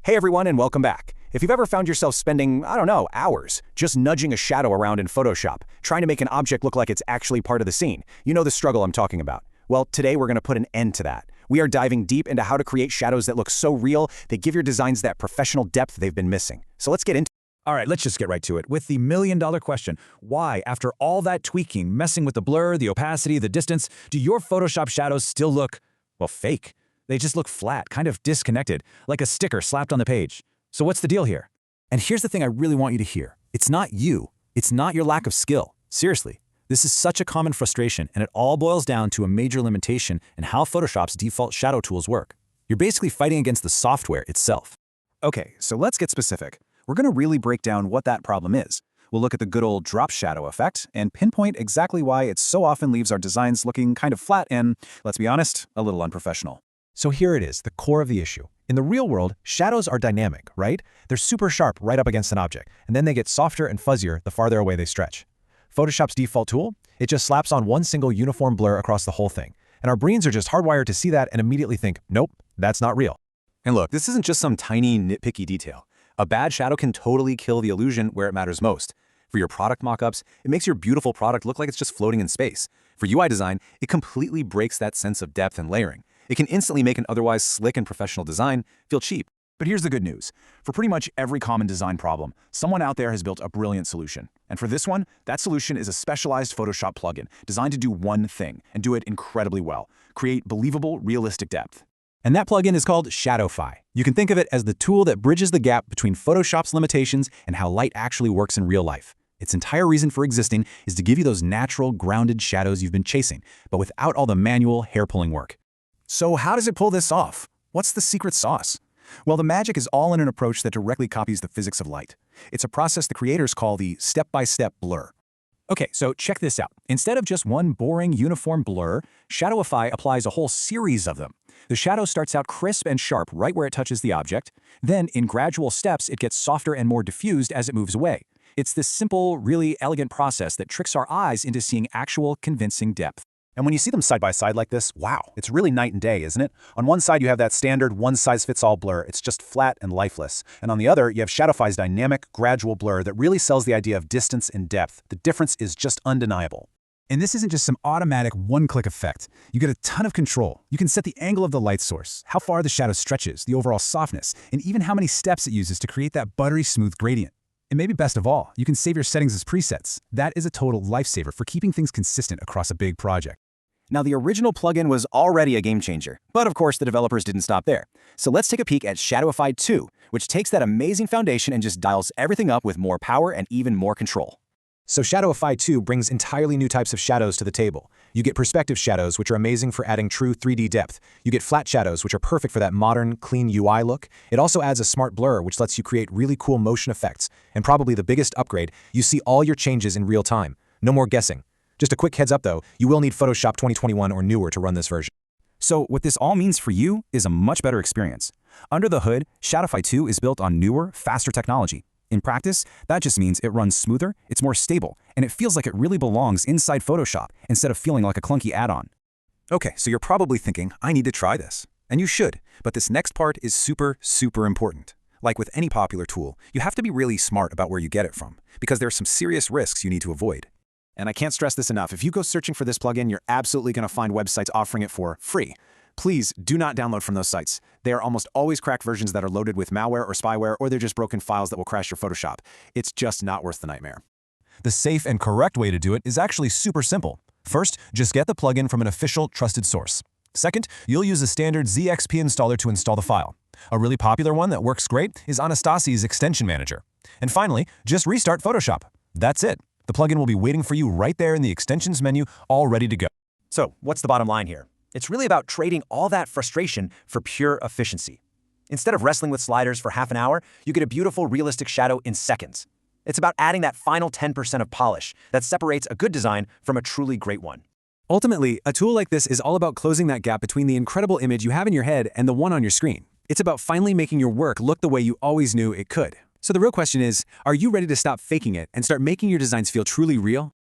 Hey everyone, and welcome back. If you've ever found yourself spending, I don't know, hours just nudging a shadow around in Photoshop, trying to make an object look like it's actually part of the scene, you know the struggle I'm talking about. Well, today we're going to put an end to that. We are diving deep into how to create shadows that look so real, they give your designs that professional depth they've been missing. So let's get into it. All right, let's just get right to it with the million-dollar question. Why, after all that tweaking, messing with the blur, the opacity, the distance, do your Photoshop shadows still look, well, fake? They just look flat, kind of disconnected, like a sticker slapped on the page. So what's the deal here? And here's the thing I really want you to hear. It's not you. It's not your lack of skill. Seriously, this is such a common frustration, and it all boils down to a major limitation in how Photoshop's default shadow tools work. You're basically fighting against the software itself. Okay, so let's get specific. We're going to really break down what that problem is. We'll look at the good old drop shadow effect and pinpoint exactly why it so often leaves our designs looking kind of flat and, let's be honest, a little unprofessional. So here it is, the core of the issue. In the real world, shadows are dynamic, right? They're super sharp right up against an object, and then they get softer and fuzzier the farther away they stretch. Photoshop's default tool, it just slaps on one single uniform blur across the whole thing. And our brains are just hardwired to see that and immediately think, nope, that's not real. And look, this isn't just some tiny nitpicky detail. A bad shadow can totally kill the illusion where it matters most. For your product mockups, it makes your beautiful product look like it's just floating in space. For UI design, it completely breaks that sense of depth and layering. It can instantly make an otherwise slick and professional design feel cheap. But here's the good news. For pretty much every common design problem, someone out there has built a brilliant solution. And for this one, that solution is a specialized Photoshop plugin designed to do one thing and do it incredibly well: create believable, realistic depth. And that plugin is called Shadowify. You can think of it as the tool that bridges the gap between Photoshop's limitations and how light actually works in real life. Its entire reason for existing is to give you those natural, grounded shadows you've been chasing, but without all the manual, hair-pulling work. So how does it pull this off? What's the secret sauce? Well, the magic is all in an approach that directly copies the physics of light. It's a process the creators call the step-by-step blur. Okay, so check this out. Instead of just one boring, uniform blur, Shadowify applies a whole series of them. The shadow starts out crisp and sharp right where it touches the object. Then, in gradual steps, it gets softer and more diffused as it moves away. It's this simple, really elegant process that tricks our eyes into seeing actual, convincing depth. And when you see them side by side like this, wow, it's really night and day, isn't it? On one side, you have that standard one-size-fits-all blur. It's just flat and lifeless. And on the other, you have Shadowify's dynamic, gradual blur that really sells the idea of distance and depth. The difference is just undeniable. And this isn't just some automatic one-click effect. You get a ton of control. You can set the angle of the light source, how far the shadow stretches, the overall softness, and even how many steps it uses to create that buttery smooth gradient. And maybe best of all, you can save your settings as presets. That is a total lifesaver for keeping things consistent across a big project. Now, the original plugin was already a game changer, but of course the developers didn't stop there. So let's take a peek at Shadowify 2, which takes that amazing foundation and just dials everything up with more power and even more control. So Shadowify 2 brings entirely new types of shadows to the table. You get perspective shadows, which are amazing for adding true 3D depth. You get flat shadows, which are perfect for that modern, clean UI look. It also adds a smart blur, which lets you create really cool motion effects. And probably the biggest upgrade, you see all your changes in real time. No more guessing. Just a quick heads up though, you will need Photoshop 2021 or newer to run this version. So what this all means for you is a much better experience. Under the hood, Shadowify 2 is built on newer, faster technology. In practice, that just means it runs smoother, it's more stable, and it feels like it really belongs inside Photoshop instead of feeling like a clunky add-on. Okay, so you're probably thinking, I need to try this. And you should, but this next part is super, super important. Like with any popular tool, you have to be really smart about where you get it from, because there are some serious risks you need to avoid. And I can't stress this enough, if you go searching for this plugin, you're absolutely going to find websites offering it for free. Please do not download from those sites. They are almost always cracked versions that are loaded with malware or spyware, or they're just broken files that will crash your Photoshop. It's just not worth the nightmare. The safe and correct way to do it is actually super simple. First, just get the plugin from an official, trusted source. Second, you'll use a standard ZXP installer to install the file. A really popular one that works great is Anastasi's Extension Manager. And finally, just restart Photoshop. That's it. The plugin will be waiting for you right there in the Extensions menu, all ready to go. So, what's the bottom line here? It's really about trading all that frustration for pure efficiency. Instead of wrestling with sliders for half an hour, you get a beautiful, realistic shadow in seconds. It's about adding that final 10% of polish that separates a good design from a truly great one. Ultimately, a tool like this is all about closing that gap between the incredible image you have in your head and the one on your screen. It's about finally making your work look the way you always knew it could. So the real question is, are you ready to stop faking it and start making your designs feel truly real?